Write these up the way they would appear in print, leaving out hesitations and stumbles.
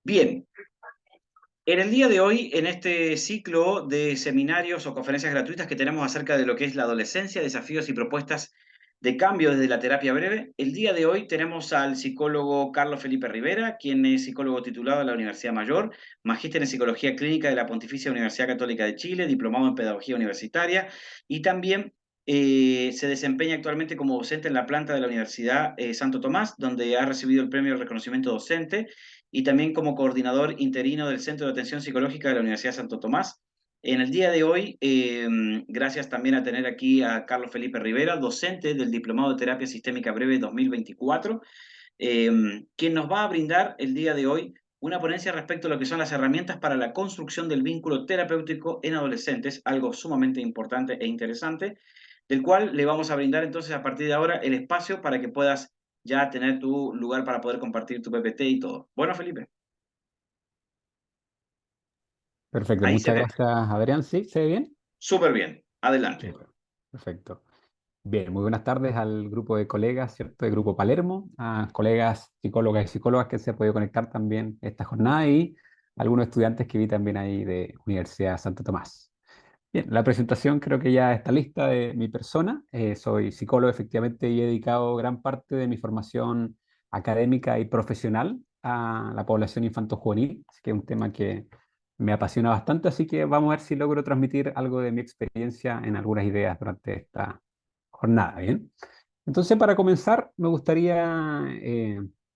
Bien, en el día de hoy, en este ciclo de seminarios o conferencias gratuitas que tenemos acerca de lo que es la adolescencia, desafíos y propuestas de cambio desde la terapia breve, el día de hoy tenemos al psicólogo Carlos Felipe Rivera, quien es psicólogo titulado de la Universidad Mayor, magíster en Psicología Clínica de la Pontificia Universidad Católica de Chile, diplomado en Pedagogía Universitaria y también se desempeña actualmente como docente en la planta de la Universidad Santo Tomás, donde ha recibido el premio de reconocimiento docente y también como coordinador interino del Centro de Atención Psicológica de la Universidad Santo Tomás. En el día de hoy, gracias también a tener aquí a Carlos Felipe Rivera, docente del Diplomado de Terapia Sistémica Breve 2024, quien nos va a brindar el día de hoy una ponencia respecto a lo que son las herramientas para la construcción del vínculo terapéutico en adolescentes, algo sumamente importante e interesante, del cual le vamos a brindar entonces a partir de ahora el espacio para que puedas ya tener tu lugar para poder compartir tu PPT y todo. Bueno, Felipe, Perfecto, ahí se muchas te... gracias, Adrián. ¿Sí? ¿Se ve bien? Súper bien. Sí. Adelante. Perfecto. Bien, muy buenas tardes al grupo de colegas, ¿cierto? De Grupo Palermo, a colegas psicólogas y psicólogas que se han podido conectar también esta jornada y algunos estudiantes que vi también ahí de Universidad Santo Tomás. Bien, la presentación creo que ya está lista de mi persona. Soy psicólogo efectivamente y he dedicado gran parte de mi formación académica y profesional a la población infanto-juvenil, así que es un tema que me apasiona bastante, así que vamos a ver si logro transmitir algo de mi experiencia en algunas ideas durante esta jornada, ¿bien? Entonces, para comenzar, me gustaría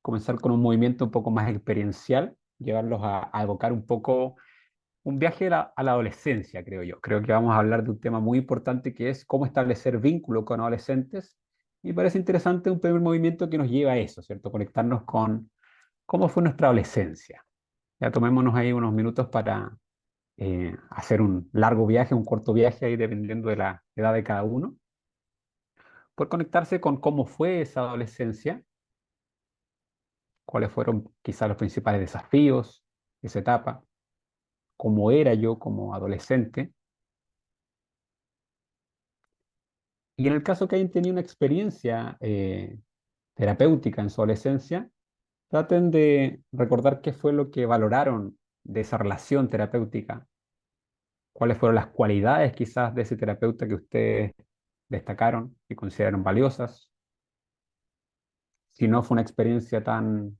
comenzar con un movimiento un poco más experiencial, llevarlos a evocar un poco un viaje a la adolescencia, creo yo. Creo que vamos a hablar de un tema muy importante que es cómo establecer vínculo con adolescentes. Y parece interesante un primer movimiento que nos lleva a eso, ¿cierto? Conectarnos con cómo fue nuestra adolescencia. Ya tomémonos ahí unos minutos para hacer un largo viaje, un corto viaje ahí dependiendo de la edad de cada uno, por conectarse con cómo fue esa adolescencia, cuáles fueron quizás los principales desafíos de esa etapa, cómo era yo como adolescente. Y en el caso que hayan tenido una experiencia terapéutica en su adolescencia, traten de recordar qué fue lo que valoraron de esa relación terapéutica, cuáles fueron las cualidades quizás de ese terapeuta que ustedes destacaron y consideraron valiosas. Si no fue una experiencia tan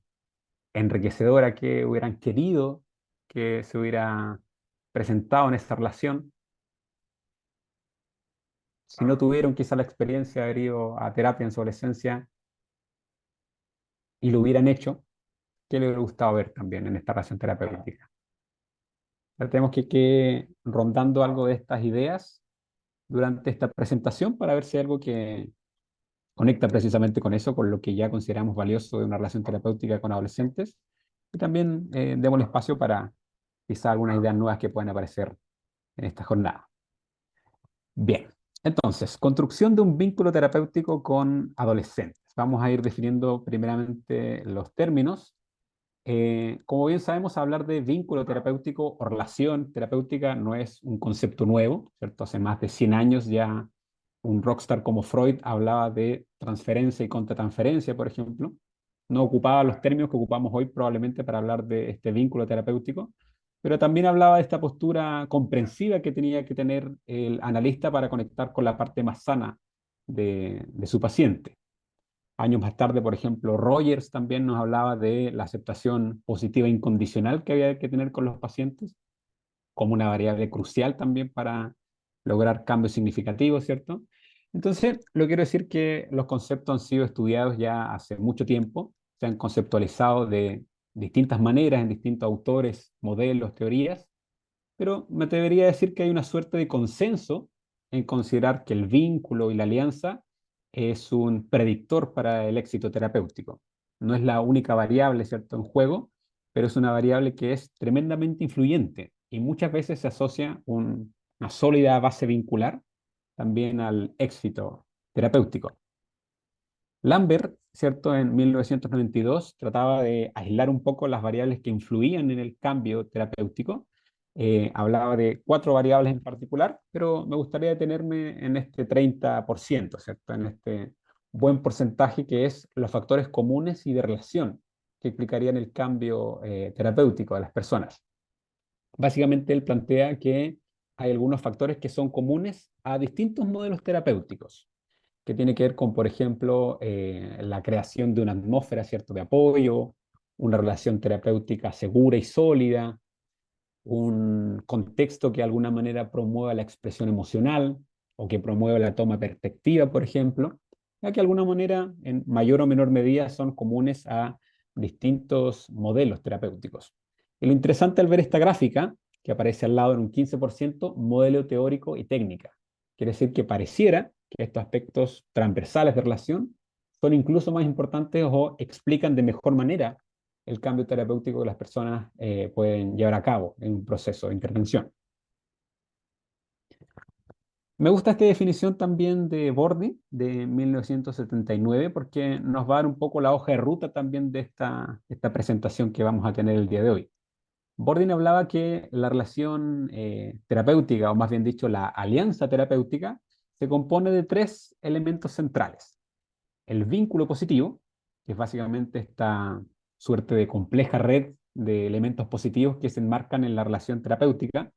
enriquecedora que hubieran querido que se hubiera presentado en esa relación. Si no tuvieron quizás la experiencia de haber ido a terapia en su adolescencia y lo hubieran hecho, ¿qué le hubiera gustado ver también en esta relación terapéutica? Tenemos que rondando algo de estas ideas durante esta presentación para ver si hay algo que conecta precisamente con eso, con lo que ya consideramos valioso de una relación terapéutica con adolescentes. Y también demos espacio para quizá algunas ideas nuevas que puedan aparecer en esta jornada. Bien, entonces, construcción de un vínculo terapéutico con adolescentes. Vamos a ir definiendo primeramente los términos. Como bien sabemos, hablar de vínculo terapéutico o relación terapéutica no es un concepto nuevo, ¿cierto? Hace más de 100 años ya un rockstar como Freud hablaba de transferencia y contratransferencia, por ejemplo. No ocupaba los términos que ocupamos hoy probablemente para hablar de este vínculo terapéutico, pero también hablaba de esta postura comprensiva que tenía que tener el analista para conectar con la parte más sana de su paciente. Años más tarde, por ejemplo, Rogers también nos hablaba de la aceptación positiva incondicional que había que tener con los pacientes, como una variable crucial también para lograr cambios significativos, ¿cierto? Entonces, lo quiero decir que los conceptos han sido estudiados ya hace mucho tiempo, se han conceptualizado de distintas maneras en distintos autores, modelos, teorías, pero me atrevería a decir que hay una suerte de consenso en considerar que el vínculo y la alianza es un predictor para el éxito terapéutico. No es la única variable, ¿cierto?, en juego, pero es una variable que es tremendamente influyente y muchas veces se asocia una sólida base vincular también al éxito terapéutico. Lambert, ¿cierto?, en 1992 trataba de aislar un poco las variables que influían en el cambio terapéutico. Hablaba de cuatro variables en particular, pero me gustaría detenerme en este 30%, ¿cierto?, en este buen porcentaje que es los factores comunes y de relación que explicarían el cambio terapéutico de las personas. Básicamente él plantea que hay algunos factores que son comunes a distintos modelos terapéuticos, que tiene que ver con, por ejemplo, la creación de una atmósfera, ¿cierto?, de apoyo, una relación terapéutica segura y sólida, un contexto que de alguna manera promueva la expresión emocional o que promueva la toma de perspectiva, por ejemplo, ya que de alguna manera, en mayor o menor medida, son comunes a distintos modelos terapéuticos. Y lo interesante al ver esta gráfica, que aparece al lado en un 15%, modelo teórico y técnica. Quiere decir que pareciera que estos aspectos transversales de relación son incluso más importantes o explican de mejor manera el cambio terapéutico que las personas pueden llevar a cabo en un proceso de intervención. Me gusta esta definición también de Bordi de 1979 porque nos va a dar un poco la hoja de ruta también de esta presentación que vamos a tener el día de hoy. Bordin hablaba que la relación terapéutica, o más bien dicho, la alianza terapéutica, se compone de tres elementos centrales. El vínculo positivo, que es básicamente esta suerte de compleja red de elementos positivos que se enmarcan en la relación terapéutica,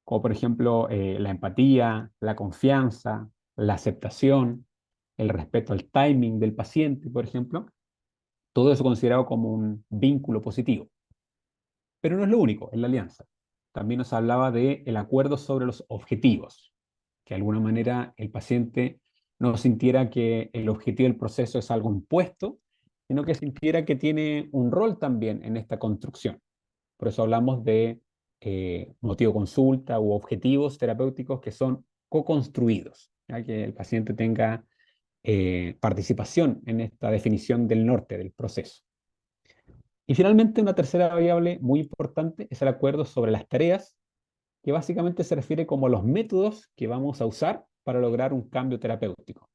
como por ejemplo la empatía, la confianza, la aceptación, el respeto al timing del paciente, por ejemplo. Todo eso considerado como un vínculo positivo. Pero no es lo único en la alianza. También nos hablaba de el acuerdo sobre los objetivos, que de alguna manera el paciente no sintiera que el objetivo del proceso es algo impuesto, sino que sintiera que tiene un rol también en esta construcción. Por eso hablamos de motivo consulta u objetivos terapéuticos que son co-construidos, que el paciente tenga participación en esta definición del norte del proceso. Y finalmente, una tercera variable muy importante es el acuerdo sobre las tareas, que básicamente se refiere como a los métodos que vamos a usar para lograr un cambio terapéutico.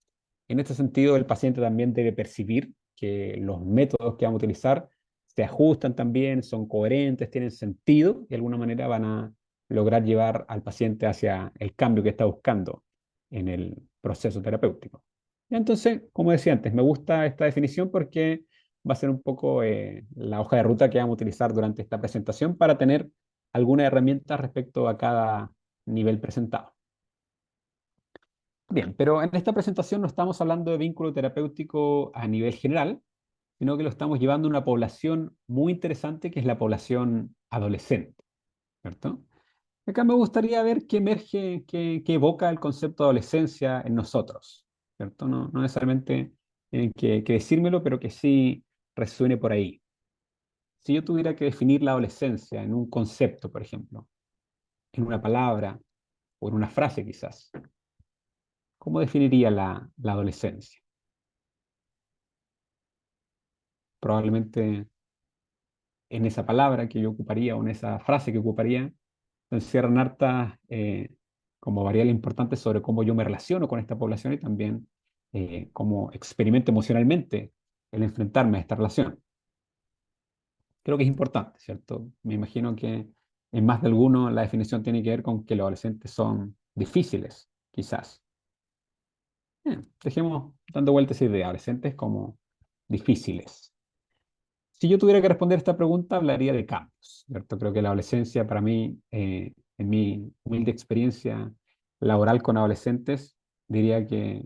En este sentido, el paciente también debe percibir que los métodos que vamos a utilizar se ajustan también, son coherentes, tienen sentido y de alguna manera van a lograr llevar al paciente hacia el cambio que está buscando en el proceso terapéutico. Entonces, como decía antes, me gusta esta definición porque va a ser un poco la hoja de ruta que vamos a utilizar durante esta presentación para tener algunas herramientas respecto a cada nivel presentado. Bien, pero en esta presentación no estamos hablando de vínculo terapéutico a nivel general, sino que lo estamos llevando a una población muy interesante que es la población adolescente, ¿cierto? Acá me gustaría ver qué emerge, qué evoca el concepto de adolescencia en nosotros, ¿cierto? No, no necesariamente tienen que decírmelo, pero que sí resuene por ahí. Si yo tuviera que definir la adolescencia en un concepto, por ejemplo, en una palabra o en una frase quizás, ¿cómo definiría la adolescencia? Probablemente en esa palabra que yo ocuparía o en esa frase que ocuparía, se encierran hartas como variables importantes sobre cómo yo me relaciono con esta población y también cómo experimento emocionalmente el enfrentarme a esta relación. Creo que es importante, ¿cierto? Me imagino que en más de alguno la definición tiene que ver con que los adolescentes son difíciles, quizás. Dejemos dando vueltas esa idea, adolescentes como difíciles. Si yo tuviera que responder esta pregunta, hablaría de cambios, ¿cierto? Creo que la adolescencia para mí, en mi humilde experiencia laboral con adolescentes, diría que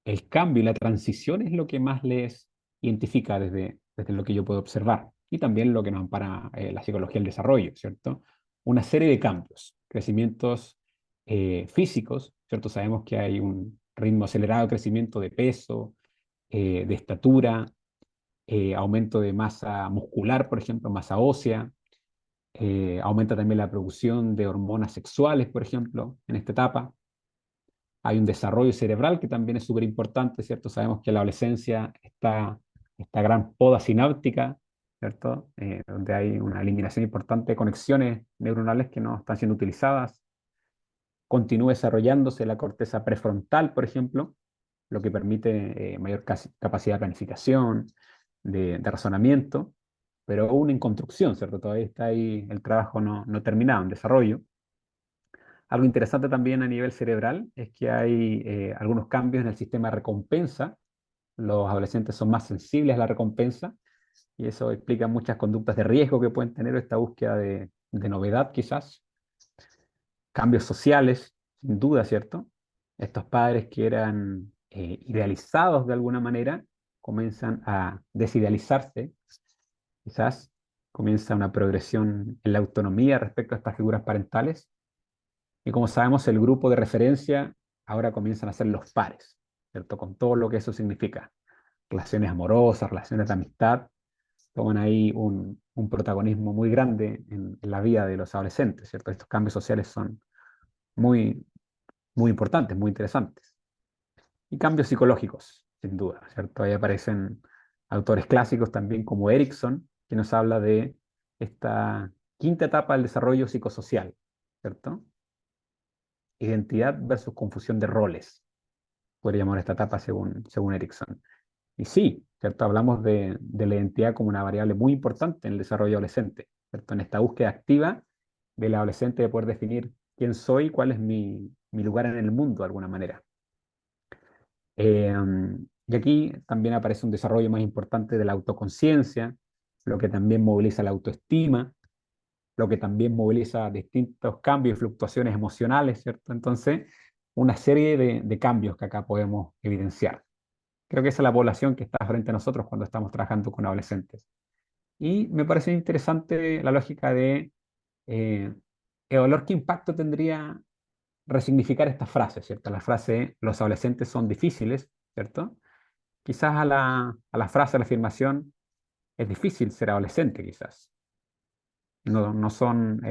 el cambio y la transición es lo que más les identifica desde lo que yo puedo observar y también lo que nos ampara la psicología del desarrollo, ¿cierto? Una serie de cambios, crecimientos físicos, ¿cierto? Sabemos que hay un ritmo acelerado de crecimiento de peso, de estatura, aumento de masa muscular, por ejemplo, masa ósea, aumenta también la producción de hormonas sexuales, por ejemplo, en esta etapa. Hay un desarrollo cerebral que también es súper importante, ¿cierto? Sabemos que en la adolescencia está esta gran poda sináptica, ¿cierto? Donde hay una eliminación importante de conexiones neuronales que no están siendo utilizadas. Continúa desarrollándose la corteza prefrontal, por ejemplo, lo que permite mayor capacidad de planificación, de razonamiento, pero aún en construcción, ¿cierto? Todavía está ahí el trabajo no terminado, en desarrollo. Algo interesante también a nivel cerebral es que hay algunos cambios en el sistema de recompensa. Los adolescentes son más sensibles a la recompensa y eso explica muchas conductas de riesgo que pueden tener esta búsqueda de novedad quizás, cambios sociales, sin duda, ¿cierto? Estos padres que eran idealizados de alguna manera comienzan a desidealizarse, quizás comienza una progresión en la autonomía respecto a estas figuras parentales, y como sabemos, el grupo de referencia ahora comienzan a ser los pares, ¿cierto? Con todo lo que eso significa. Relaciones amorosas, relaciones de amistad, toman ahí un protagonismo muy grande en la vida de los adolescentes, ¿cierto? Estos cambios sociales son muy, muy importantes, muy interesantes. Y cambios psicológicos, sin duda, ¿cierto? Ahí aparecen autores clásicos también como Erickson, que nos habla de esta quinta etapa del desarrollo psicosocial, ¿cierto? Identidad versus confusión de roles, podría llamar esta etapa según Erickson. Y sí, ¿cierto? Hablamos de la identidad como una variable muy importante en el desarrollo adolescente, ¿cierto? En esta búsqueda activa del adolescente de poder definir quién soy, cuál es mi lugar en el mundo de alguna manera. Y aquí también aparece un desarrollo más importante de la autoconciencia, lo que también moviliza la autoestima, lo que también moviliza distintos cambios y fluctuaciones emocionales, ¿cierto? Entonces, una serie de cambios que acá podemos evidenciar. Creo que esa es la población que está frente a nosotros cuando estamos trabajando con adolescentes. Y me parece interesante la lógica de evaluar qué impacto tendría resignificar esta frase, ¿cierto? La frase, los adolescentes son difíciles, ¿cierto? Quizás a la frase, a la afirmación, es difícil ser adolescente, quizás. No son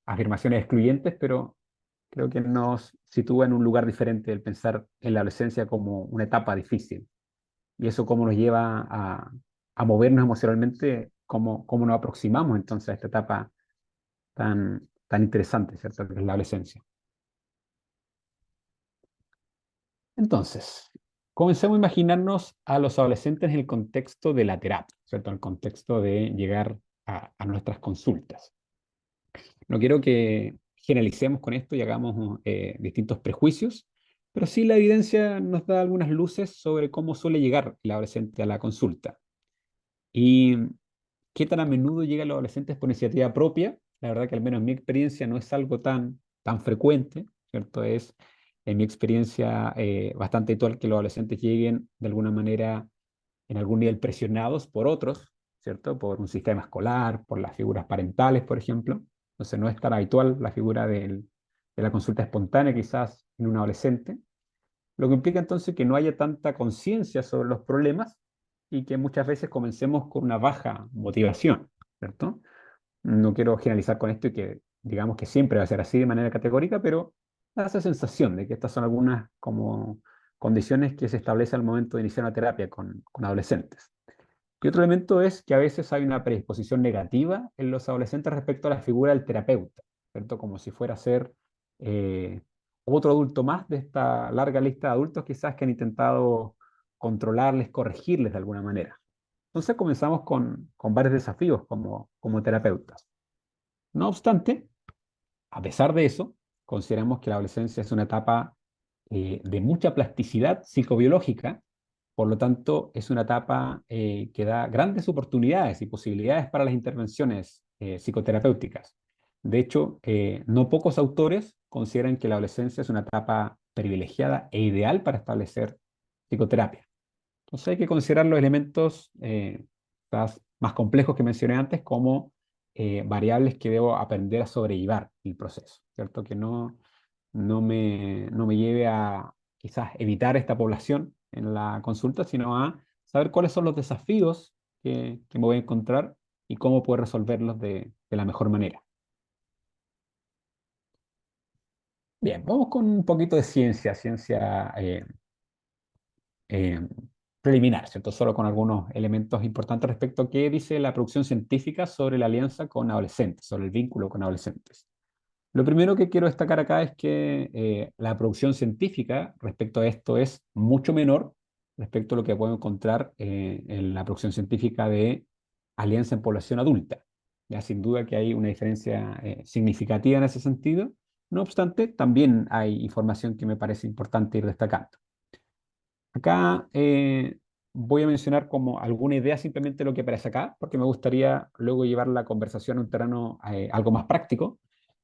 afirmaciones excluyentes, pero creo que nos sitúa en un lugar diferente el pensar en la adolescencia como una etapa difícil. Y eso cómo nos lleva a movernos emocionalmente, cómo nos aproximamos entonces a esta etapa tan interesante, ¿cierto? Que es la adolescencia. Entonces, comencemos a imaginarnos a los adolescentes en el contexto de la terapia, ¿cierto? En el contexto de llegar a nuestras consultas. No quiero que generalicemos con esto y hagamos distintos prejuicios, pero sí la evidencia nos da algunas luces sobre cómo suele llegar el adolescente a la consulta. Y qué tan a menudo llegan los adolescentes por iniciativa propia. La verdad que al menos en mi experiencia no es algo tan frecuente, ¿cierto? Es en mi experiencia bastante habitual que los adolescentes lleguen de alguna manera en algún nivel presionados por otros, ¿cierto? Por un sistema escolar, por las figuras parentales, por ejemplo. Entonces no es tan habitual la figura de la consulta espontánea quizás en un adolescente, lo que implica entonces que no haya tanta conciencia sobre los problemas y que muchas veces comencemos con una baja motivación, ¿cierto? No quiero generalizar con esto y que digamos que siempre va a ser así de manera categórica, pero da esa sensación de que estas son algunas como condiciones que se establecen al momento de iniciar una terapia con adolescentes. Y otro elemento es que a veces hay una predisposición negativa en los adolescentes respecto a la figura del terapeuta, ¿cierto? Como si fuera a ser eh, otro adulto más de esta larga lista de adultos quizás que han intentado controlarles, corregirles de alguna manera. Entonces comenzamos con varios desafíos como terapeutas. No obstante, a pesar de eso, consideramos que la adolescencia es una etapa de mucha plasticidad psicobiológica, por lo tanto, es una etapa que da grandes oportunidades y posibilidades para las intervenciones psicoterapéuticas. De hecho, no pocos autores consideran que la adolescencia es una etapa privilegiada e ideal para establecer psicoterapia. Entonces hay que considerar los elementos quizás más complejos que mencioné antes como variables que debo aprender a sobrellevar el proceso, ¿cierto? Que no me lleve a quizás evitar esta población en la consulta, sino a saber cuáles son los desafíos que me voy a encontrar y cómo puedo resolverlos de la mejor manera. Bien, vamos con un poquito de ciencia eh, preliminar, ¿cierto? Solo con algunos elementos importantes respecto a qué dice la producción científica sobre la alianza con adolescentes, sobre el vínculo con adolescentes. Lo primero que quiero destacar acá es que la producción científica respecto a esto es mucho menor respecto a lo que puedo encontrar en la producción científica de alianza en población adulta. Ya sin duda que hay una diferencia significativa en ese sentido. No obstante, también hay información que me parece importante ir destacando. Acá voy a mencionar como alguna idea simplemente lo que aparece acá, porque me gustaría luego llevar la conversación a un terreno algo más práctico.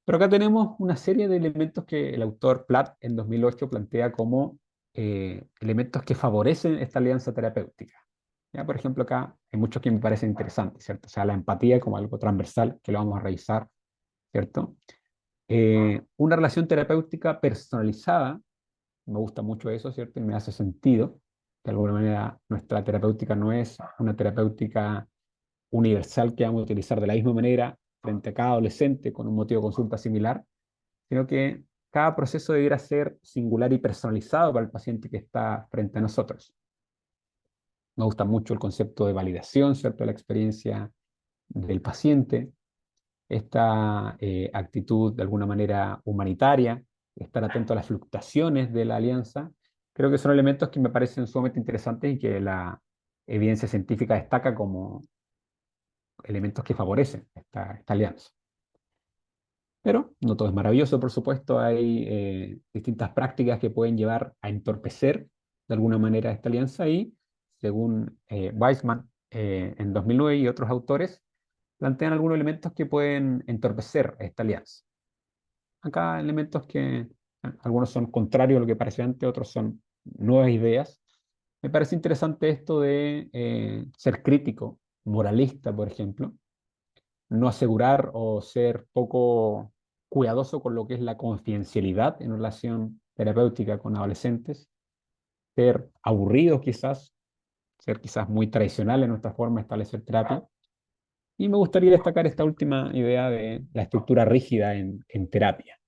Pero acá tenemos una serie de elementos que el autor Platt en 2008 plantea como elementos que favorecen esta alianza terapéutica. ¿Ya? Por ejemplo, acá hay muchos que me parecen interesantes, ¿cierto? O sea, la empatía como algo transversal, que lo vamos a revisar, ¿cierto? Una relación terapéutica personalizada, me gusta mucho eso, ¿cierto? Y me hace sentido. De alguna manera, nuestra terapéutica no es una terapéutica universal que vamos a utilizar de la misma manera frente a cada adolescente con un motivo de consulta similar, sino que cada proceso debiera ser singular y personalizado para el paciente que está frente a nosotros. Me gusta mucho el concepto de validación, ¿cierto? De la experiencia del paciente, esta actitud de alguna manera humanitaria, estar atento a las fluctuaciones de la alianza, creo que son elementos que me parecen sumamente interesantes y que la evidencia científica destaca como elementos que favorecen esta alianza. Pero no todo es maravilloso, por supuesto, hay distintas prácticas que pueden llevar a entorpecer de alguna manera esta alianza y, según Weissman en 2009 y otros autores, plantean algunos elementos que pueden entorpecer esta alianza. Acá elementos que algunos son contrarios a lo que parecía antes, otros son nuevas ideas. Me parece interesante esto de ser crítico, moralista, por ejemplo, no asegurar o ser poco cuidadoso con lo que es la confidencialidad en relación terapéutica con adolescentes, ser aburridos quizás, ser quizás muy tradicional en nuestra forma de establecer terapia. Y me gustaría destacar esta última idea de la estructura rígida en terapia.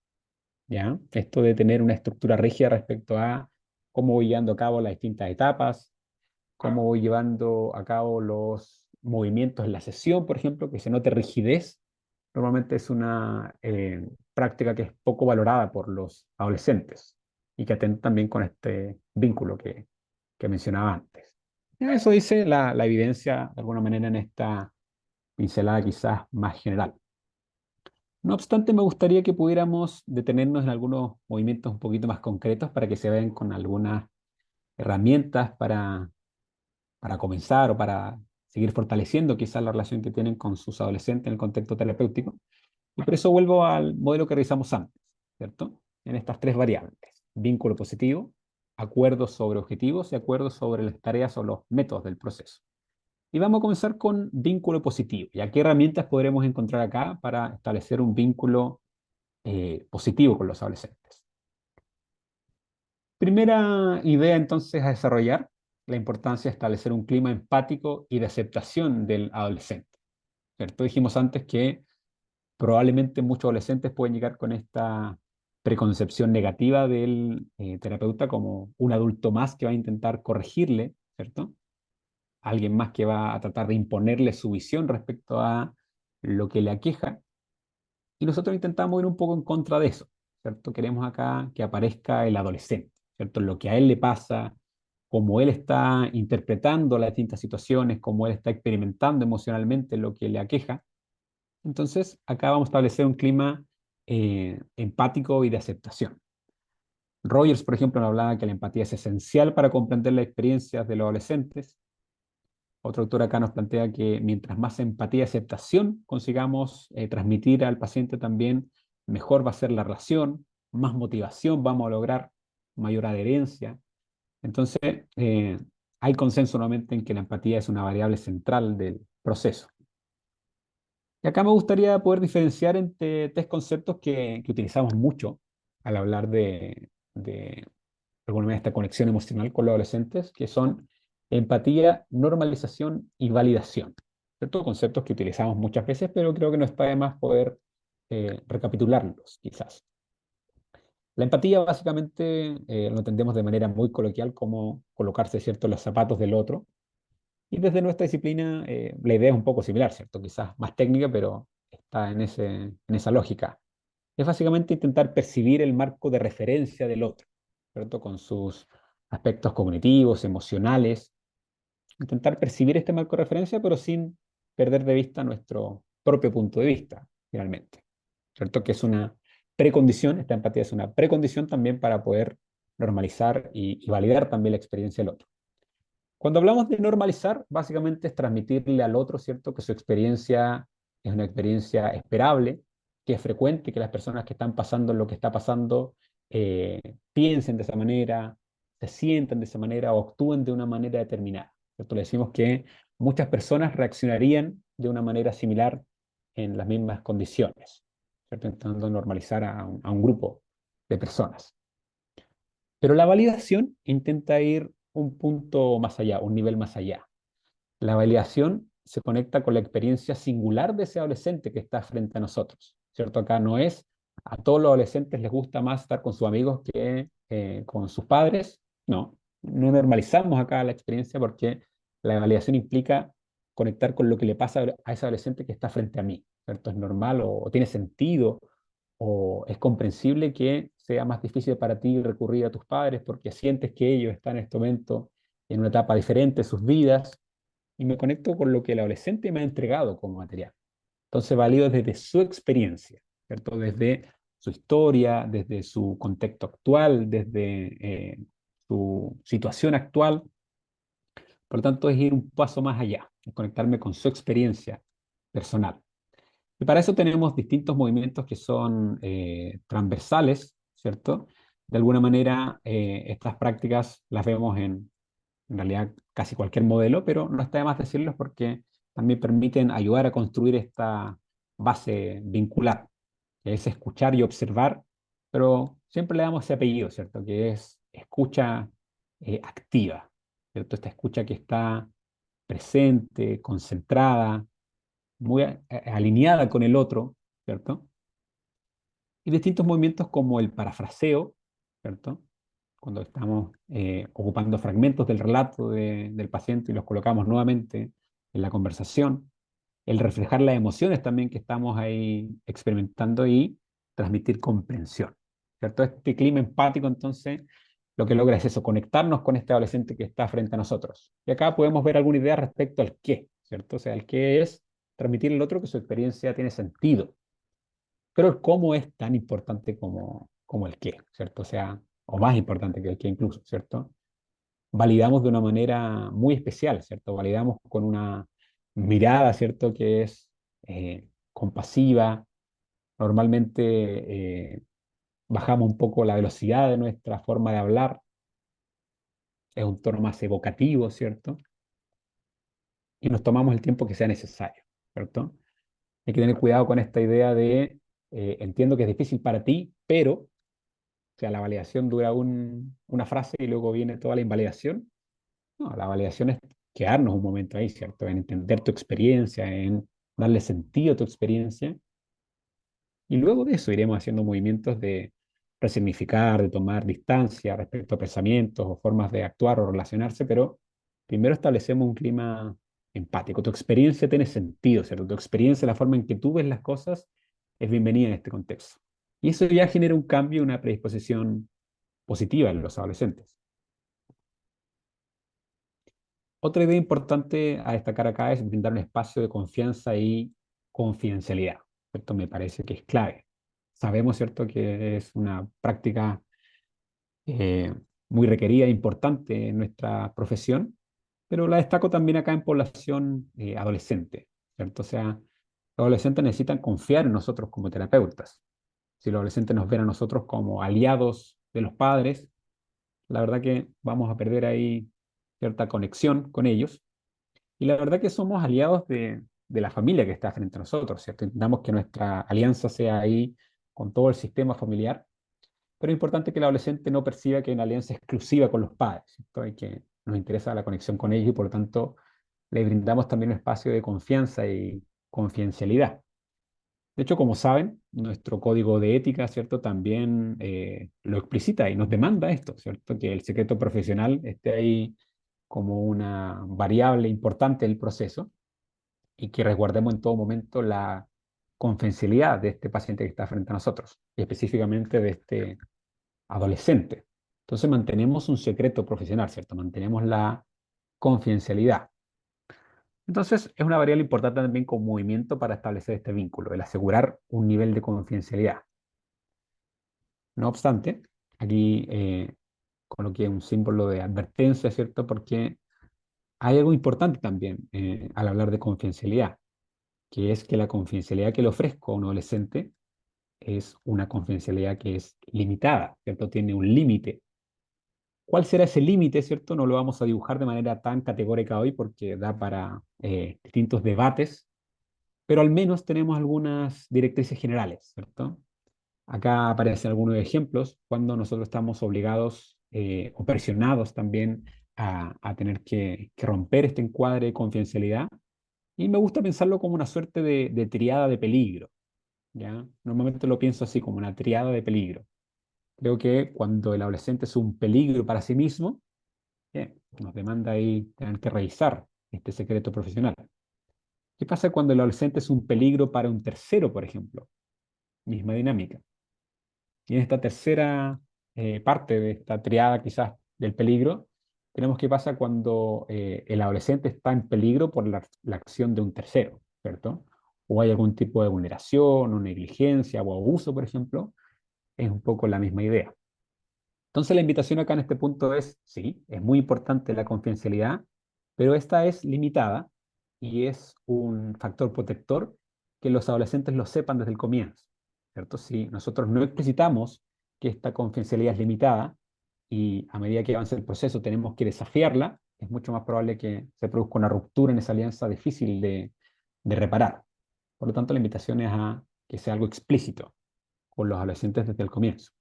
¿Ya? Esto de tener una estructura rígida respecto a cómo voy llevando a cabo las distintas etapas, cómo voy llevando a cabo los movimientos en la sesión, por ejemplo, que se note rigidez, normalmente es una práctica que es poco valorada por los adolescentes y que atenta también con este vínculo que mencionaba antes. Eso dice la evidencia, de alguna manera, en esta pincelada quizás más general. No obstante, me gustaría que pudiéramos detenernos en algunos movimientos un poquito más concretos para que se vean con algunas herramientas para comenzar o para seguir fortaleciendo quizás la relación que tienen con sus adolescentes en el contexto terapéutico. Y por eso vuelvo al modelo que revisamos antes, ¿cierto? En estas tres variables: vínculo positivo, acuerdos sobre objetivos y acuerdos sobre las tareas o los métodos del proceso. Y vamos a comenzar con vínculo positivo. ¿Y a qué herramientas podremos encontrar acá para establecer un vínculo positivo con los adolescentes? Primera idea entonces a desarrollar, la importancia de establecer un clima empático y de aceptación del adolescente, ¿cierto? Dijimos antes que probablemente muchos adolescentes pueden llegar con esta preconcepción negativa del terapeuta como un adulto más que va a intentar corregirle, ¿cierto? Alguien más que va a tratar de imponerle su visión respecto a lo que le aqueja. Y nosotros intentamos ir un poco en contra de eso, ¿cierto? Queremos acá que aparezca el adolescente, ¿cierto? Lo que a él le pasa, cómo él está interpretando las distintas situaciones, cómo él está experimentando emocionalmente lo que le aqueja. Entonces, acá vamos a establecer un clima empático y de aceptación. Rogers, por ejemplo, nos hablaba que la empatía es esencial para comprender las experiencias de los adolescentes. Otro autor acá nos plantea que mientras más empatía y aceptación consigamos transmitir al paciente también, mejor va a ser la relación, más motivación vamos a lograr, mayor adherencia. Entonces, hay consenso nuevamente en que la empatía es una variable central del proceso. Y acá me gustaría poder diferenciar entre tres conceptos que utilizamos mucho al hablar de alguna manera esta conexión emocional con los adolescentes, que son empatía, normalización y validación. ¿Cierto? Conceptos que utilizamos muchas veces, pero creo que no está de más poder recapitularlos, quizás. La empatía básicamente lo entendemos de manera muy coloquial como colocarse, ¿cierto?, en los zapatos del otro. Y desde nuestra disciplina la idea es un poco similar, ¿cierto? Quizás más técnica, pero está en esa lógica. Es básicamente intentar percibir el marco de referencia del otro, ¿cierto? Con sus aspectos cognitivos, emocionales. Intentar percibir este marco de referencia, pero sin perder de vista nuestro propio punto de vista, finalmente. ¿Cierto? Que es una precondición, esta empatía es una precondición también para poder normalizar y validar también la experiencia del otro. Cuando hablamos de normalizar, básicamente es transmitirle al otro, ¿cierto?, que su experiencia es una experiencia esperable, que es frecuente, que las personas que están pasando lo que está pasando eh, piensen de esa manera, se sientan de esa manera o actúen de una manera determinada, ¿cierto? Le decimos que muchas personas reaccionarían de una manera similar en las mismas condiciones, ¿cierto? Intentando normalizar a un grupo de personas. Pero la validación intenta ir un punto más allá, un nivel más allá. La validación se conecta con la experiencia singular de ese adolescente que está frente a nosotros, ¿cierto? Acá no es a todos los adolescentes les gusta más estar con sus amigos que con sus padres. No, no normalizamos acá la experiencia porque la validación implica conectar con lo que le pasa a ese adolescente que está frente a mí, ¿cierto? Es normal o tiene sentido o es comprensible que sea más difícil para ti recurrir a tus padres porque sientes que ellos están en este momento en una etapa diferente de sus vidas y me conecto con lo que el adolescente me ha entregado como material. Entonces valido desde su experiencia, ¿cierto? Desde su historia, desde su contexto actual, desde su situación actual. Por lo tanto, es ir un paso más allá, es conectarme con su experiencia personal. Y para eso tenemos distintos movimientos que son transversales, ¿cierto? De alguna manera, estas prácticas las vemos en realidad casi cualquier modelo, pero no está de más decirlos porque también permiten ayudar a construir esta base vincular, que es escuchar y observar, pero siempre le damos ese apellido, ¿cierto? Que es escucha activa, ¿cierto? Esta escucha que está presente, concentrada, muy alineada con el otro, ¿cierto? Y distintos movimientos como el parafraseo, ¿cierto? Cuando estamos ocupando fragmentos del relato del paciente y los colocamos nuevamente en la conversación, el reflejar las emociones también que estamos ahí experimentando y transmitir comprensión, ¿cierto? Este clima empático, entonces, lo que logra es eso, conectarnos con este adolescente que está frente a nosotros. Y acá podemos ver alguna idea respecto al qué, ¿cierto? O sea, el qué es transmitir al otro que su experiencia tiene sentido, pero el cómo es tan importante como el qué, ¿cierto? O sea, o más importante que el qué incluso, ¿cierto? Validamos de una manera muy especial, ¿cierto? Validamos con una mirada, ¿cierto? Que es compasiva. Normalmente bajamos un poco la velocidad de nuestra forma de hablar, es un tono más evocativo, ¿cierto? Y nos tomamos el tiempo que sea necesario, ¿cierto? Hay que tener cuidado con esta idea de, entiendo que es difícil para ti, pero, o sea, la validación dura una frase y luego viene toda la invalidación. No, la validación es quedarnos un momento ahí, ¿cierto? En entender tu experiencia, en darle sentido a tu experiencia. Y luego de eso iremos haciendo movimientos de resignificar, de tomar distancia respecto a pensamientos o formas de actuar o relacionarse, pero primero establecemos un clima empático. Tu experiencia tiene sentido, ¿cierto? Tu experiencia, la forma en que tú ves las cosas, es bienvenida en este contexto. Y eso ya genera un cambio, una predisposición positiva en los adolescentes. Otra idea importante a destacar acá es brindar un espacio de confianza y confidencialidad. Esto me parece que es clave. Sabemos, ¿cierto?, que es una práctica eh, muy requerida e importante en nuestra profesión, pero la destaco también acá en población adolescente, ¿cierto? O sea, los adolescentes necesitan confiar en nosotros como terapeutas. Si los adolescentes nos ven a nosotros como aliados de los padres, la verdad que vamos a perder ahí cierta conexión con ellos y la verdad que somos aliados de la familia que está frente a nosotros, ¿cierto? Intentamos que nuestra alianza sea ahí con todo el sistema familiar, pero es importante que el adolescente no perciba que hay una alianza exclusiva con los padres, ¿cierto? Y que nos interesa la conexión con ellos y por lo tanto le brindamos también un espacio de confianza y confidencialidad. De hecho, como saben, nuestro código de ética, ¿cierto? También lo explicita y nos demanda esto, ¿cierto? Que el secreto profesional esté ahí como una variable importante del proceso y que resguardemos en todo momento la confidencialidad de este paciente que está frente a nosotros, y específicamente de este adolescente. Entonces mantenemos un secreto profesional, ¿cierto? Mantenemos la confidencialidad. Entonces es una variable importante también como movimiento para establecer este vínculo, el asegurar un nivel de confidencialidad. No obstante, aquí coloqué un símbolo de advertencia, ¿cierto? Porque Hay algo importante también al hablar de confidencialidad, que es que la confidencialidad que le ofrezco a un adolescente es una confidencialidad que es limitada, ¿cierto? Tiene un límite. ¿Cuál será ese límite, cierto? No lo vamos a dibujar de manera tan categórica hoy porque da para distintos debates, pero al menos tenemos algunas directrices generales, ¿cierto? Acá aparecen algunos ejemplos cuando nosotros estamos obligados o presionados también a tener que romper este encuadre de confidencialidad. Y me gusta pensarlo como una suerte de triada de peligro, ¿ya? Normalmente lo pienso así, como una triada de peligro. Creo que cuando el adolescente es un peligro para sí mismo, nos demanda ahí tener que revisar este secreto profesional. ¿Qué pasa cuando el adolescente es un peligro para un tercero, por ejemplo? Misma dinámica. Y en esta tercera parte de esta triada quizás del peligro, tenemos qué pasa cuando el adolescente está en peligro por la acción de un tercero, ¿cierto? O hay algún tipo de vulneración o negligencia o abuso, por ejemplo, es un poco la misma idea. Entonces la invitación acá en este punto es, sí, es muy importante la confidencialidad, pero esta es limitada y es un factor protector que los adolescentes lo sepan desde el comienzo, ¿cierto? Si nosotros no explicitamos que esta confidencialidad es limitada y a medida que avance el proceso tenemos que desafiarla, es mucho más probable que se produzca una ruptura en esa alianza difícil de reparar. Por lo tanto, la invitación es a que sea algo explícito con los adolescentes desde el comienzo.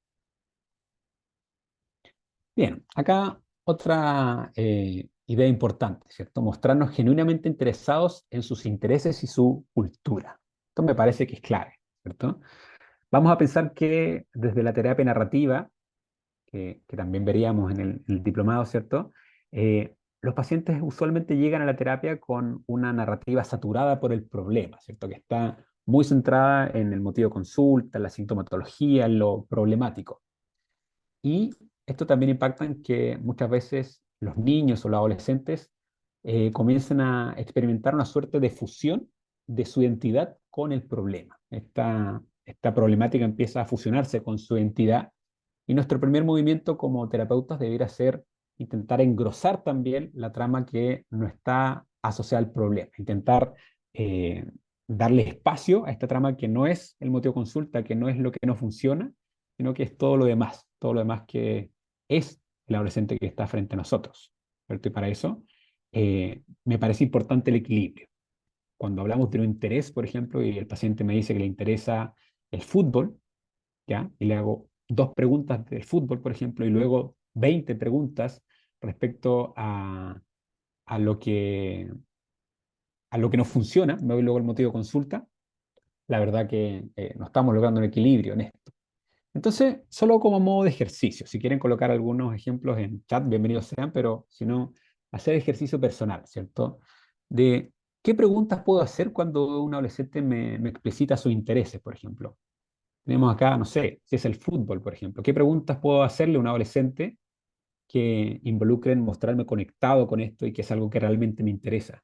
Bien, acá otra idea importante, ¿cierto? Mostrarnos genuinamente interesados en sus intereses y su cultura. Esto me parece que es clave, ¿cierto? Vamos a pensar que desde la terapia narrativa, que también veríamos en el diplomado, ¿cierto? Los pacientes usualmente llegan a la terapia con una narrativa saturada por el problema, ¿cierto? Que está muy centrada en el motivo de consulta, en la sintomatología, en lo problemático. Y esto también impacta en que muchas veces los niños o los adolescentes comienzan a experimentar una suerte de fusión de su identidad con el problema. Esta problemática empieza a fusionarse con su identidad y nuestro primer movimiento como terapeutas debería ser intentar engrosar también la trama que no está asociada al problema, intentar eh, darle espacio a esta trama que no es el motivo de consulta, que no es lo que no funciona, sino que es todo lo demás que es el adolescente que está frente a nosotros, ¿cierto? Y para eso me parece importante el equilibrio. Cuando hablamos de un interés, por ejemplo, y el paciente me dice que le interesa el fútbol, ¿ya? Y le hago dos preguntas del fútbol, por ejemplo, y luego 20 preguntas respecto a lo que, a lo que no funciona, me doy luego el motivo de consulta, la verdad que no estamos logrando un equilibrio en esto. Entonces, solo como modo de ejercicio, si quieren colocar algunos ejemplos en chat, bienvenidos sean, pero si no, hacer ejercicio personal, ¿cierto? De qué preguntas puedo hacer cuando un adolescente me explicita sus intereses, por ejemplo. Tenemos acá, no sé, si es el fútbol, por ejemplo. ¿Qué preguntas puedo hacerle a un adolescente que involucren mostrarme conectado con esto y que es algo que realmente me interesa?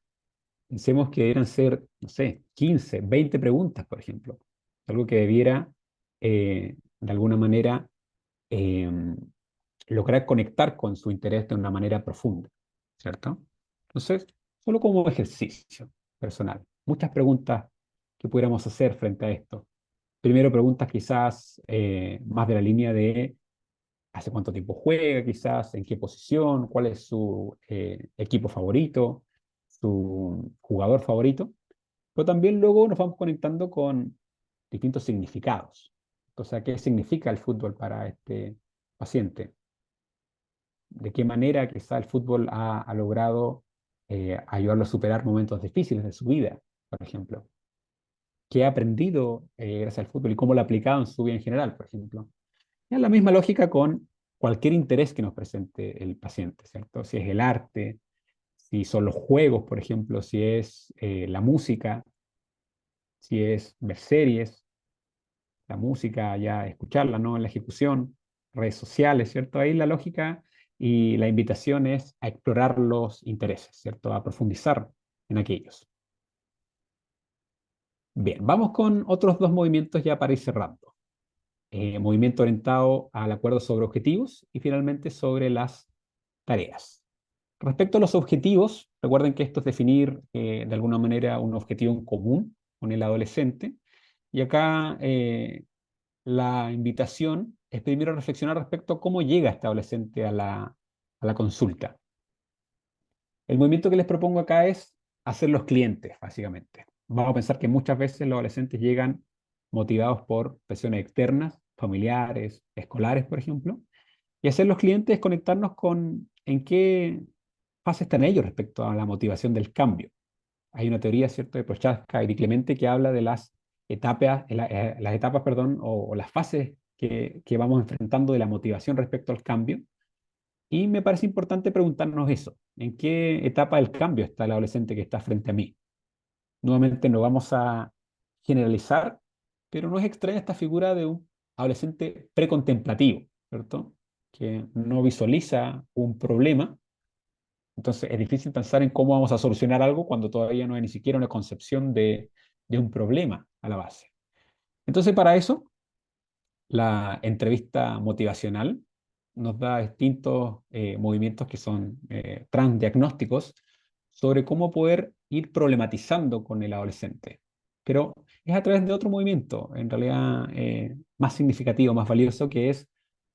Pensemos que debieran ser, no sé, 15, 20 preguntas, por ejemplo. Algo que debiera, de alguna manera, eh, lograr conectar con su interés de una manera profunda, ¿cierto? Entonces, solo como ejercicio personal. Muchas preguntas que pudiéramos hacer frente a esto. Primero, preguntas quizás más de la línea de hace cuánto tiempo juega, quizás en qué posición, cuál es su equipo favorito, su jugador favorito, pero también luego nos vamos conectando con distintos significados. O sea, ¿qué significa el fútbol para este paciente? ¿De qué manera quizá el fútbol ha logrado ayudarlo a superar momentos difíciles de su vida, por ejemplo? ¿Qué ha aprendido gracias al fútbol y cómo lo ha aplicado en su vida en general, por ejemplo? Es la misma lógica con cualquier interés que nos presente el paciente, ¿cierto? Si es el arte, si son los juegos, por ejemplo, si es la música, si es ver series, la música ya escucharla, ¿no? En la ejecución, redes sociales, ¿cierto? Ahí la lógica y la invitación es a explorar los intereses, ¿cierto? A profundizar en aquellos. Bien, vamos con otros dos movimientos ya para ir cerrando. Movimiento orientado al acuerdo sobre objetivos y finalmente sobre las tareas. Respecto a los objetivos, recuerden que esto es definir de alguna manera un objetivo en común con el adolescente. Y acá la invitación es primero reflexionar respecto a cómo llega este adolescente a la consulta. El movimiento que les propongo acá es hacer los clientes, básicamente. Vamos a pensar que muchas veces los adolescentes llegan motivados por presiones externas, familiares, escolares, por ejemplo, y hacer los clientes es conectarnos con en qué fase están ellos respecto a la motivación del cambio. Hay una teoría, ¿cierto?, de Prochaska y de Clemente que habla de las etapas, perdón, o las fases que vamos enfrentando de la motivación respecto al cambio. Y me parece importante preguntarnos eso. ¿En qué etapa del cambio está el adolescente que está frente a mí? Nuevamente no vamos a generalizar, pero no es extraña esta figura de un adolescente precontemplativo, ¿cierto? Que no visualiza un problema. Entonces es difícil pensar en cómo vamos a solucionar algo cuando todavía no hay ni siquiera una concepción de un problema a la base. Entonces para eso la entrevista motivacional nos da distintos movimientos que son transdiagnósticos sobre cómo poder ir problematizando con el adolescente. Pero es a través de otro movimiento, en realidad más significativo, más valioso, que es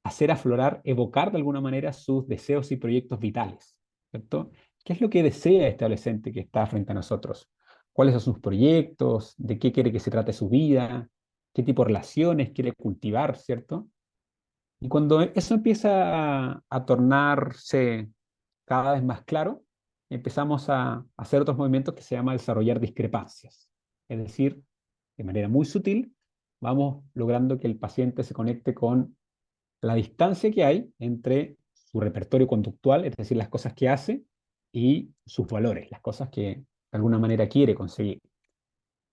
hacer aflorar, evocar de alguna manera sus deseos y proyectos vitales, ¿cierto? ¿Qué es lo que desea este adolescente que está frente a nosotros? ¿Cuáles son sus proyectos? ¿De qué quiere que se trate su vida? ¿Qué tipo de relaciones quiere cultivar, cierto? Y cuando eso empieza a tornarse cada vez más claro, empezamos a hacer otros movimientos que se llama desarrollar discrepancias. Es decir, de manera muy sutil, vamos logrando que el paciente se conecte con la distancia que hay entre su repertorio conductual, es decir, las cosas que hace, y sus valores, las cosas que de alguna manera quiere conseguir.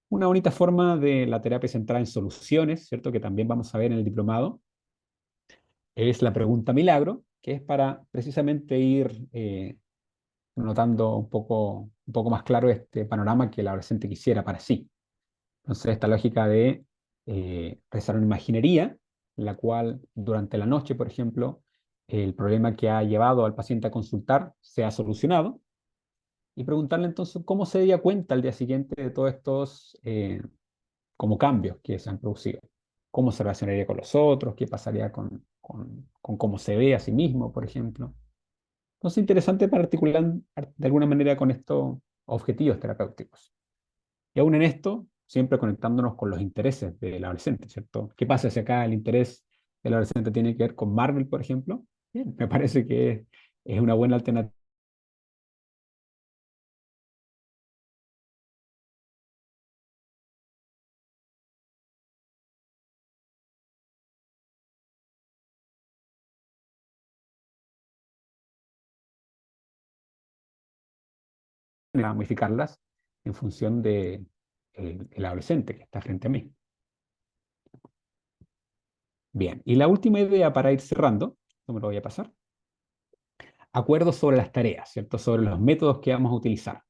Una bonita forma de la terapia centrada en soluciones, ¿cierto? Que también vamos a ver en el diplomado, es la pregunta milagro, que es para precisamente ir notando un poco más claro este panorama que el adolescente quisiera para sí. Entonces, esta lógica de realizar una imaginería, en la cual durante la noche, por ejemplo, el problema que ha llevado al paciente a consultar se ha solucionado, y preguntarle entonces cómo se daría cuenta al día siguiente de todos estos como cambios que se han producido. Cómo se relacionaría con los otros, qué pasaría con cómo se ve a sí mismo, por ejemplo. Entonces, interesante para articular de alguna manera con estos objetivos terapéuticos. Y aún en esto, siempre conectándonos con los intereses del adolescente, ¿cierto? ¿Qué pasa si acá el interés del adolescente tiene que ver con Marvel, por ejemplo? Bien, me parece que es una buena alternativa a modificarlas en función de el adolescente que está frente a mí. Bien, y la última idea para ir cerrando, no me lo voy a pasar, acuerdos sobre las tareas, ¿cierto? Sobre los métodos que vamos a utilizar.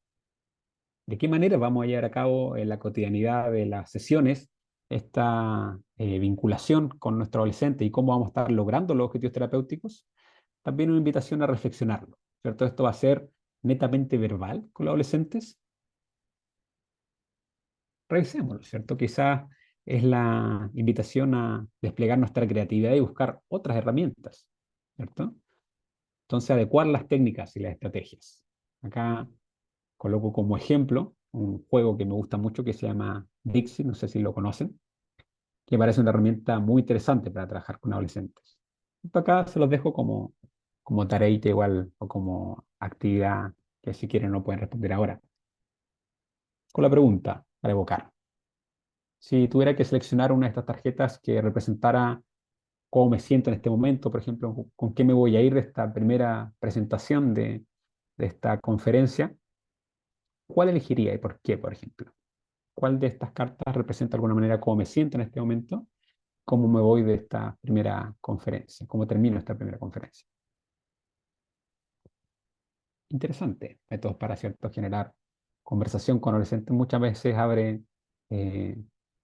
¿De qué manera vamos a llevar a cabo en la cotidianidad de las sesiones esta vinculación con nuestro adolescente y cómo vamos a estar logrando los objetivos terapéuticos? También una invitación a reflexionarlo, ¿cierto? Esto va a ser netamente verbal con los adolescentes. Revisémoslo, ¿cierto? Quizás es la invitación a desplegar nuestra creatividad y buscar otras herramientas, ¿cierto? Entonces, adecuar las técnicas y las estrategias. Acá coloco como ejemplo un juego que me gusta mucho que se llama Dixie, no sé si lo conocen, que parece una herramienta muy interesante para trabajar con adolescentes. Esto acá se los dejo como tareita igual o como actividad que si quieren no pueden responder ahora. Con la pregunta para evocar. Si tuviera que seleccionar una de estas tarjetas que representara cómo me siento en este momento, por ejemplo, con qué me voy a ir de esta primera presentación de esta conferencia, ¿cuál elegiría y por qué, por ejemplo? ¿Cuál de estas cartas representa de alguna manera cómo me siento en este momento? ¿Cómo me voy de esta primera conferencia? ¿Cómo termino esta primera conferencia? Interesante. Métodos para, cierto, generar conversación con adolescentes muchas veces abre eh,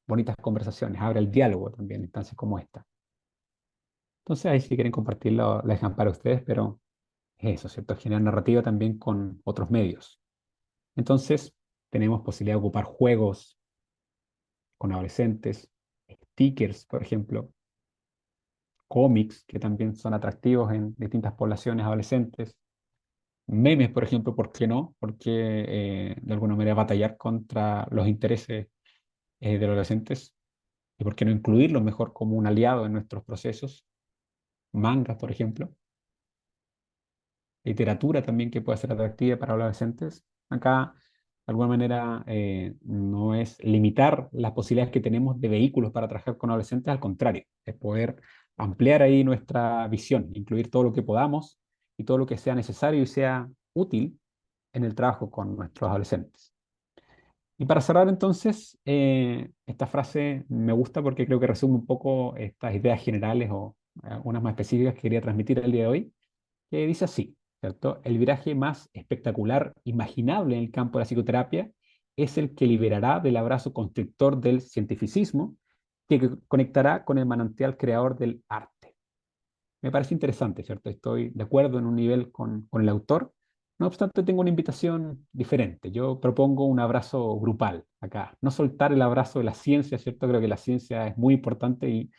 bonitas conversaciones, abre el diálogo también en instancias como esta. Entonces ahí si quieren compartirlo, la dejan para ustedes, pero eso, ¿cierto? Generar narrativa también con otros medios. Entonces, tenemos posibilidad de ocupar juegos con adolescentes, stickers, por ejemplo, cómics que también son atractivos en distintas poblaciones adolescentes, memes, por ejemplo, ¿por qué no? Porque de alguna manera batallar contra los intereses de los adolescentes y por qué no incluirlos mejor como un aliado en nuestros procesos, mangas, por ejemplo, literatura también que puede ser atractiva para los adolescentes. Acá, de alguna manera, no es limitar las posibilidades que tenemos de vehículos para trabajar con adolescentes, al contrario, es poder ampliar ahí nuestra visión, incluir todo lo que podamos y todo lo que sea necesario y sea útil en el trabajo con nuestros adolescentes. Y para cerrar entonces, esta frase me gusta porque creo que resume un poco estas ideas generales o unas más específicas que quería transmitir el día de hoy, que dice así, ¿cierto? El viraje más espectacular imaginable en el campo de la psicoterapia es el que liberará del abrazo constrictor del cientificismo, que conectará con el manantial creador del arte. Me parece interesante, ¿cierto? Estoy de acuerdo en un nivel con el autor. No obstante, tengo una invitación diferente. Yo propongo un abrazo grupal acá. No soltar el abrazo de la ciencia, ¿cierto? Creo que la ciencia es muy importante y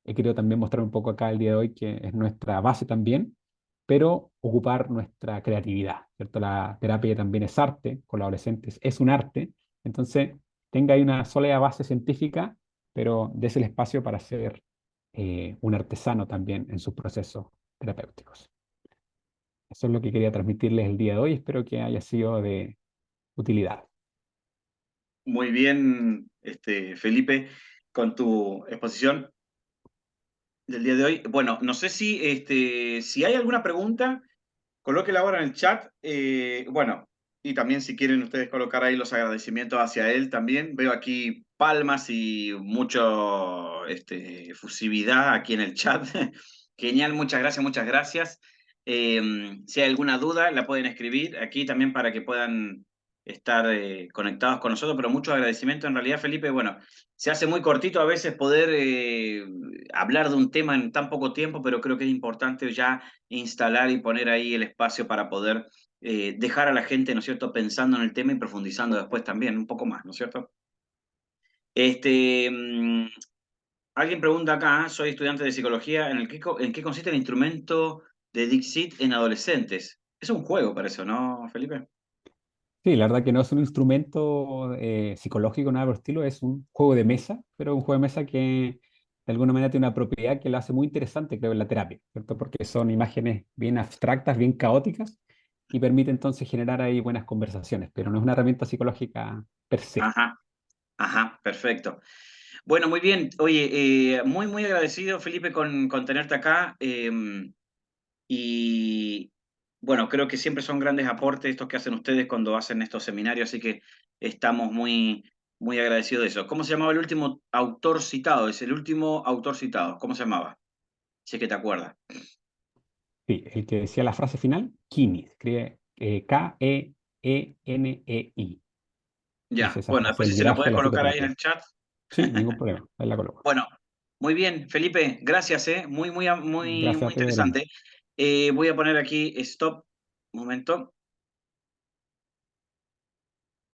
he querido también mostrar un poco acá el día de hoy que es nuestra base también, pero ocupar nuestra creatividad, ¿cierto? La terapia también es arte, con los adolescentes es un arte. Entonces, tenga ahí una sólida base científica, pero des el espacio para ser un artesano también en sus procesos terapéuticos. Eso es lo que quería transmitirles el día de hoy. Espero que haya sido de utilidad. Muy bien, Felipe, con tu exposición del día de hoy. Bueno, no sé si hay alguna pregunta. Colóquela ahora en el chat. Bueno, y también si quieren ustedes colocar ahí los agradecimientos hacia él también. Veo aquí palmas y mucho efusividad aquí en el chat. Genial, muchas gracias, muchas gracias. Si hay alguna duda, la pueden escribir aquí también para que puedan estar conectados con nosotros, pero mucho agradecimiento en realidad, Felipe. Bueno, se hace muy cortito a veces poder hablar de un tema en tan poco tiempo, pero creo que es importante ya instalar y poner ahí el espacio para poder dejar a la gente, ¿no es cierto?, pensando en el tema y profundizando después también un poco más, ¿no es cierto? Este, mm, Alguien pregunta acá, soy estudiante de psicología, ¿en qué consiste el instrumento de Dixit en adolescentes? Es un juego para eso, ¿no, Felipe? Sí, la verdad que no es un instrumento psicológico, nada por el estilo, es un juego de mesa, pero un juego de mesa que de alguna manera tiene una propiedad que lo hace muy interesante, creo, en la terapia, ¿cierto? Porque son imágenes bien abstractas, bien caóticas, y permite entonces generar ahí buenas conversaciones, pero no es una herramienta psicológica per se. Ajá, ajá, perfecto. Bueno, muy bien. Oye, muy, muy agradecido, Felipe, con tenerte acá. Y bueno, creo que siempre son grandes aportes estos que hacen ustedes cuando hacen estos seminarios, así que estamos muy, muy agradecidos de eso. ¿Cómo se llamaba el último autor citado? Es el último autor citado. ¿Cómo se llamaba? Si es que te acuerdas. Sí, el que decía la frase final, Kini, se escribe Kenei. Ya, Dice esa bueno, frase, después el si se la viraje de puedes la colocar ahí en psicoterapia. el chat. Sí, ningún problema, ahí la coloco. Bueno, muy bien, Felipe, gracias, muy, muy, muy, Gracias muy a ti, Adrián. interesante. Voy a poner aquí stop, un momento.